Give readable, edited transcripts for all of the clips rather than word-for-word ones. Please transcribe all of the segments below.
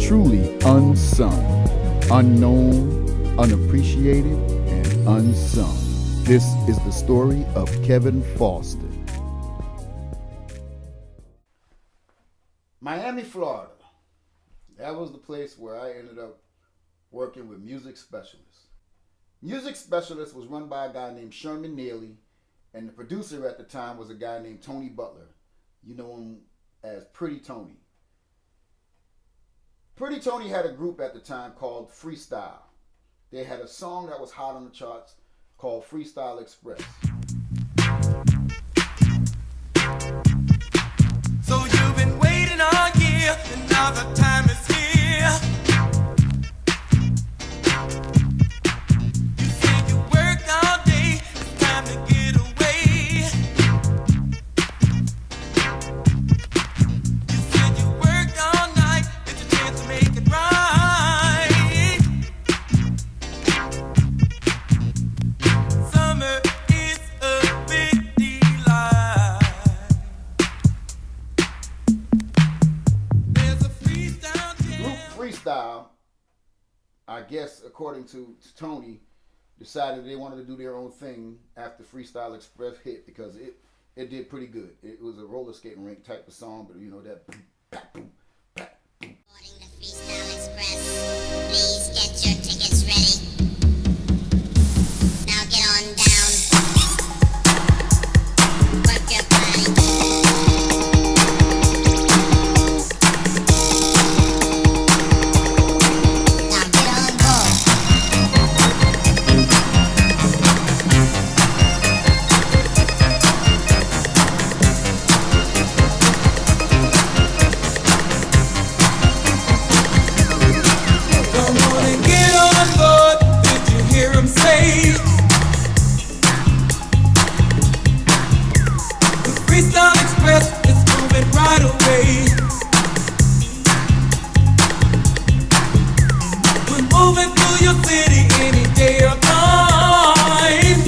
Truly Unsung. Unknown, unappreciated, and unsung. This is the story of Kevin Foster. Miami, Florida. That was the place where I ended up working with Music Specialists. Music Specialists was run by a guy named Sherman Neely, and the producer at the time was a guy named Tony Butler. You know him as Pretty Tony. Pretty Tony had a group at the time called Freestyle. They had a song that was hot on the charts called Freestyle Express. So you've been waiting all year, and now the time is here. You said you worked all day, it's time to get away. You said you worked all night, it's a chance to make it right. Summer is a big delight. There's a freestyle jam. Group Freestyle, I guess according to Tony, decided they wanted to do their own thing after Freestyle Express hit because it did pretty good. It was a roller skating rink type of song, but you know that boom, pat, boom, pat, boom. Boarding the Freestyle Express. Please get your tickets ready. Now get on down. Work your body. Now get on board. Come on and get on board. Did you hear him say? The Freestyle Express is moving right away. We're moving through your city any day or time.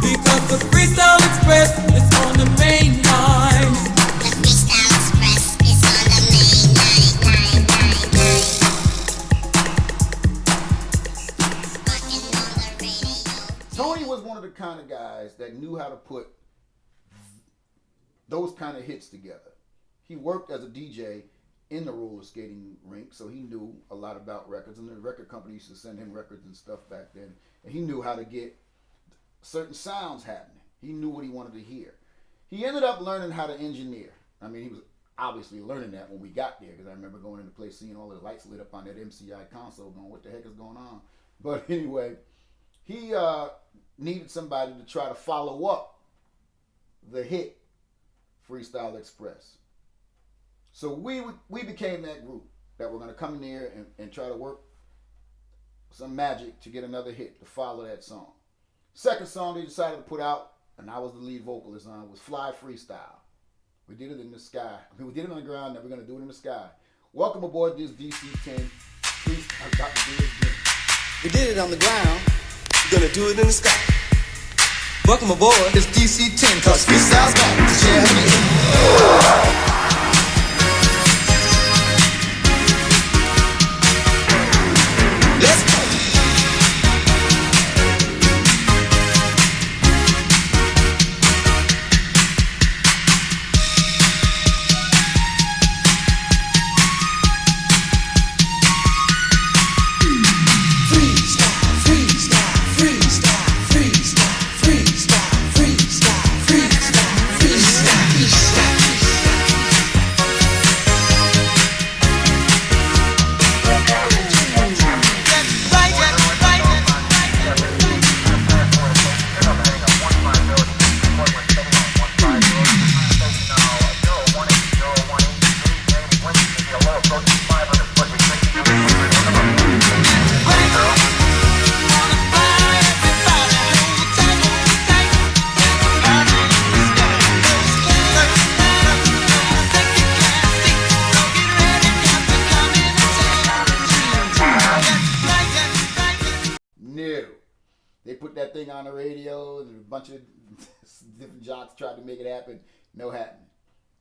Because the Freestyle Express is on the main line. The Freestyle Express is on the main line. Rockin' on the radio. Tony was one of the kind of guys that knew how to put those kind of hits together. He worked as a DJ in the roller skating rink, so he knew a lot about records, and the record company used to send him records and stuff back then, and he knew how to get certain sounds happening. He knew what he wanted to hear. He ended up learning how to engineer. I mean, he was obviously learning that when we got there, because I remember going into the place, seeing all the lights lit up on that MCI console, going, what the heck is going on? But anyway, he needed somebody to try to follow up the hit Freestyle Express. So we became that group that were going to come in there and try to work some magic to get another hit to follow that song. Second song they decided to put out, and I was the lead vocalist on, was Fly Freestyle. We did it in the sky. I mean, we did it on the ground, now we're going to do it in the sky. Welcome aboard this DC-10 Freestyle. Got to do it again. We did it on the ground, we're gonna do it in the sky. Welcome aboard, it's DC-10, cause freestyle's back. Yeah. Let's go. thing on the radio, and a bunch of different jocks tried to make it happen. No happening.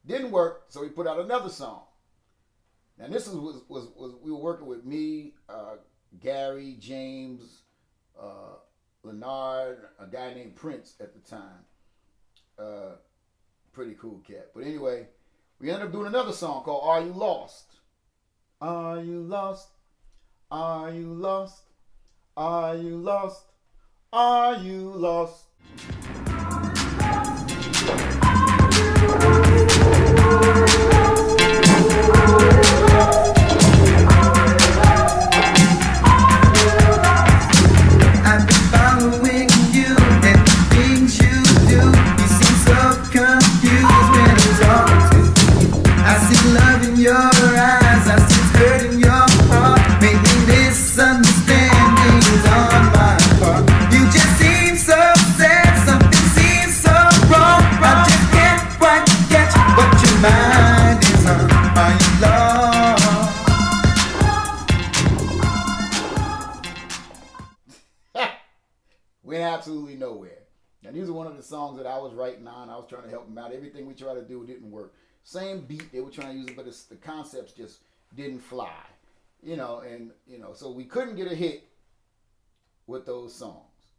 Didn't work, so he put out another song. Now this was we were working with me, Gary, James, Leonard, a guy named Prince at the time. Pretty cool cat. But anyway, we ended up doing another song called Are You Lost? Are you lost? Are you lost? Are you lost? Are you lost? I've been following you and the things you do. You seem so confused when I'm talking to you. I see love in your eyes, I see hurt in your heart. Maybe misunderstandings on my part. You just seem so sad, something seems so wrong. I just can't quite catch what your mind is on. Are you lost? Went absolutely nowhere. Now these are one of the songs that I was writing on. I was trying to help them out. Everything we tried to do didn't work. Same beat they were trying to use it, but the concepts just didn't fly. So we couldn't get a hit with those songs.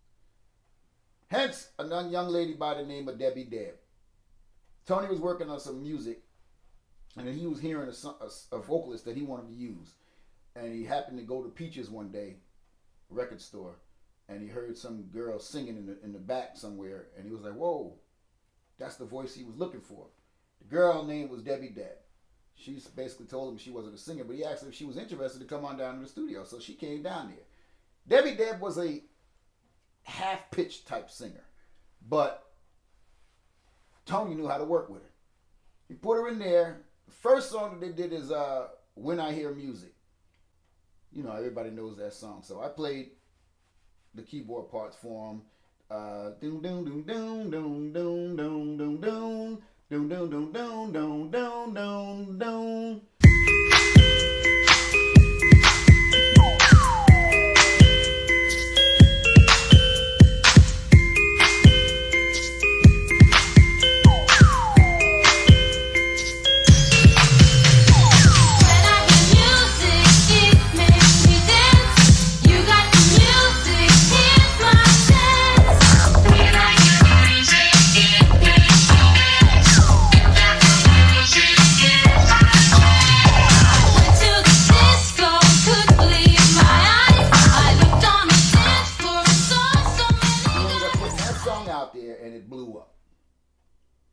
Hence, a young lady by the name of Debbie Deb. Tony was working on some music, and then he was hearing a vocalist that he wanted to use. And he happened to go to Peaches one day, record store, and he heard some girl singing in the back somewhere, and he was like, whoa, that's the voice he was looking for. The girl name was Debbie Deb. She basically told him she wasn't a singer, but he asked her if she was interested to come on down to the studio, so she came down there. Debbie Deb was a half-pitched type singer, but Tony knew how to work with her. He put her in there. The first song that they did is When I Hear Music. Everybody knows that song, so I played the keyboard parts for him. Doom doom doom doom doom doom doom doom doom doom doom doom doom doom doom doom.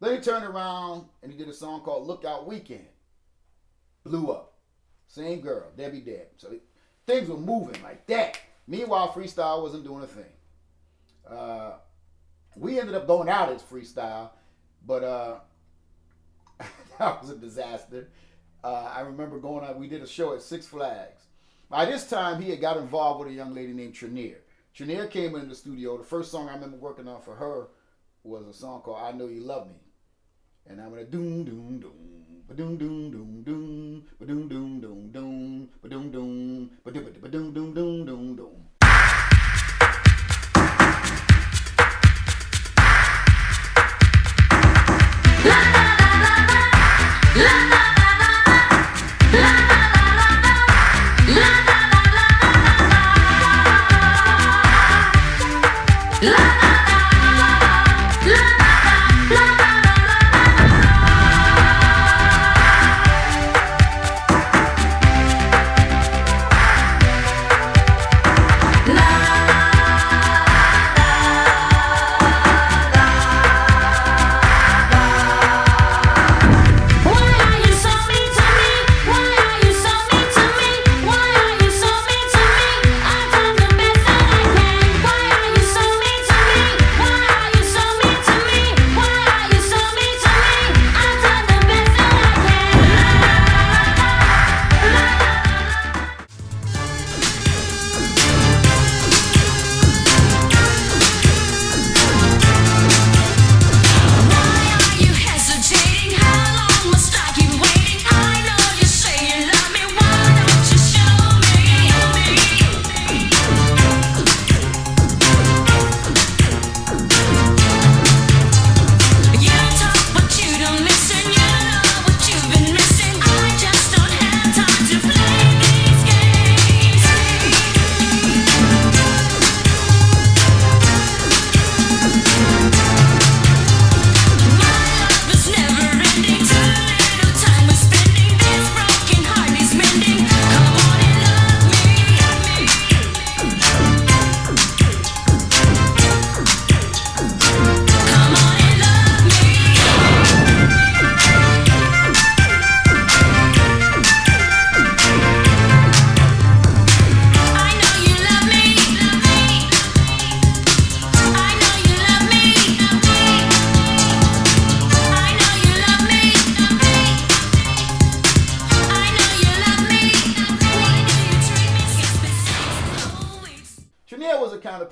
Then he turned around and he did a song called Lookout Weekend. Blew up. Same girl, Debbie Deb. So things were moving like that. Meanwhile, freestyle wasn't doing a thing. We ended up going out as freestyle, but that was a disaster. I remember going out, we did a show at Six Flags. By this time, he had got involved with a young lady named Trinier. Trinier came in the studio. The first song I remember working on for her was a song called I Know You Love Me. And I'm gonna doom doom doom, ba doom doom doom doom, ba doom doom doom doom, ba doom doom, ba doom doom doom doom doom doom.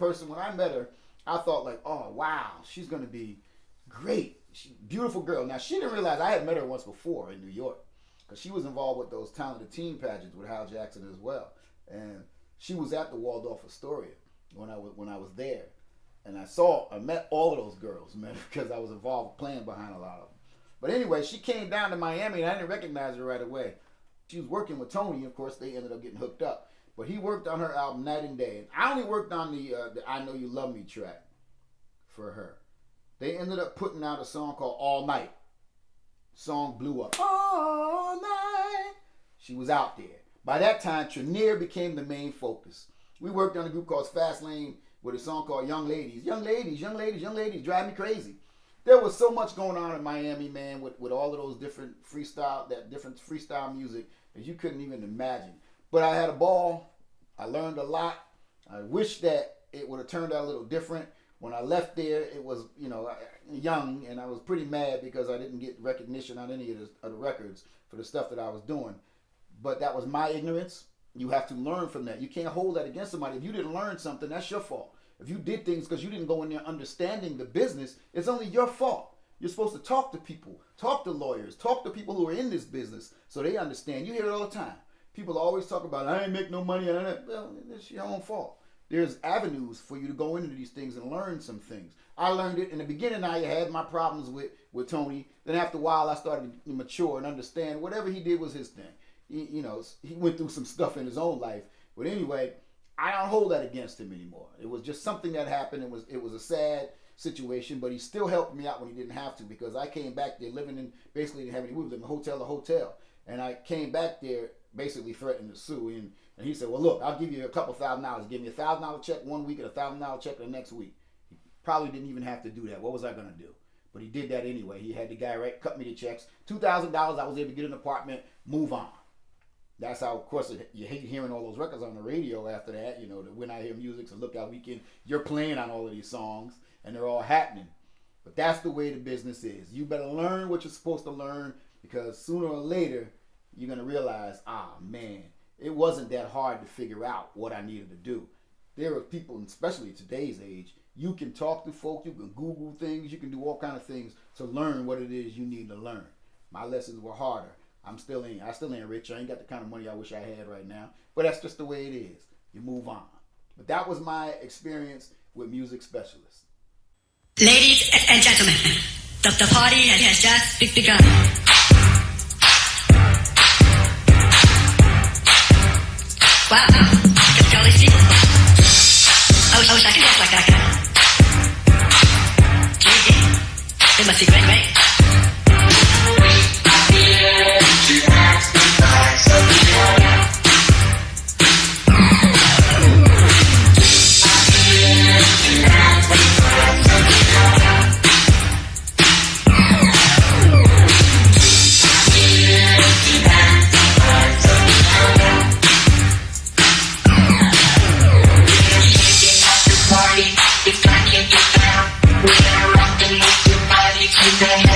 person, when I met her, I thought like, oh, wow, she's going to be great. Beautiful girl. Now, she didn't realize I had met her once before in New York, because she was involved with those talented teen pageants with Hal Jackson as well. And she was at the Waldorf Astoria when I was there. And I met all of those girls, man, because I was involved playing behind a lot of them. But anyway, she came down to Miami, and I didn't recognize her right away. She was working with Tony. Of course, they ended up getting hooked up. But he worked on her album night and day. And I only worked on the I Know You Love Me track for her. They ended up putting out a song called All Night. Song blew up. All night. She was out there. By that time, Trinier became the main focus. We worked on a group called Fast Lane with a song called Young Ladies. Young ladies, young ladies, young ladies, drive me crazy. There was so much going on in Miami, man, with all of those different freestyle music that you couldn't even imagine. But I had a ball. I learned a lot. I wish that it would have turned out a little different. When I left there, it was, young, and I was pretty mad because I didn't get recognition on any of the records for the stuff that I was doing. But that was my ignorance. You have to learn from that. You can't hold that against somebody. If you didn't learn something, that's your fault. If you did things because you didn't go in there understanding the business, it's only your fault. You're supposed to talk to people, talk to lawyers, talk to people who are in this business so they understand. You hear it all the time. People always talk about, I ain't make no money. Well, it's your own fault. There's avenues for you to go into these things and learn some things. I learned it in the beginning. I had my problems with Tony. Then after a while, I started to mature and understand whatever he did was his thing. He went through some stuff in his own life. But anyway, I don't hold that against him anymore. It was just something that happened. It was a sad situation, but he still helped me out when he didn't have to, because I came back there living in, basically didn't have any, we lived in hotel to hotel. And I came back there basically threatening to sue. And he said, well, look, I'll give you a couple $1,000. Give me a $1,000 check one week and a $1,000 check the next week. He probably didn't even have to do that. What was I going to do? But he did that anyway. He had the guy cut me the checks. $2,000, I was able to get an apartment, move on. That's how, of course, you hate hearing all those records on the radio after that, that when I hear music, so look out weekend, you're playing on all of these songs, and they're all happening. But that's the way the business is. You better learn what you're supposed to learn, because sooner or later, you're going to realize, man, it wasn't that hard to figure out what I needed to do. There are people, especially today's age, you can talk to folk, you can Google things, you can do all kind of things to learn what it is you need to learn. My lessons were harder. I still ain't rich. I ain't got the kind of money I wish I had right now. But that's just the way it is. You move on. But that was my experience with Music Specialist. Ladies and gentlemen, the party has just begun. Wow, can you see? I wish I could dance like that guy. Gee, it must be great, right? It's like it down. We're rocking with your body to the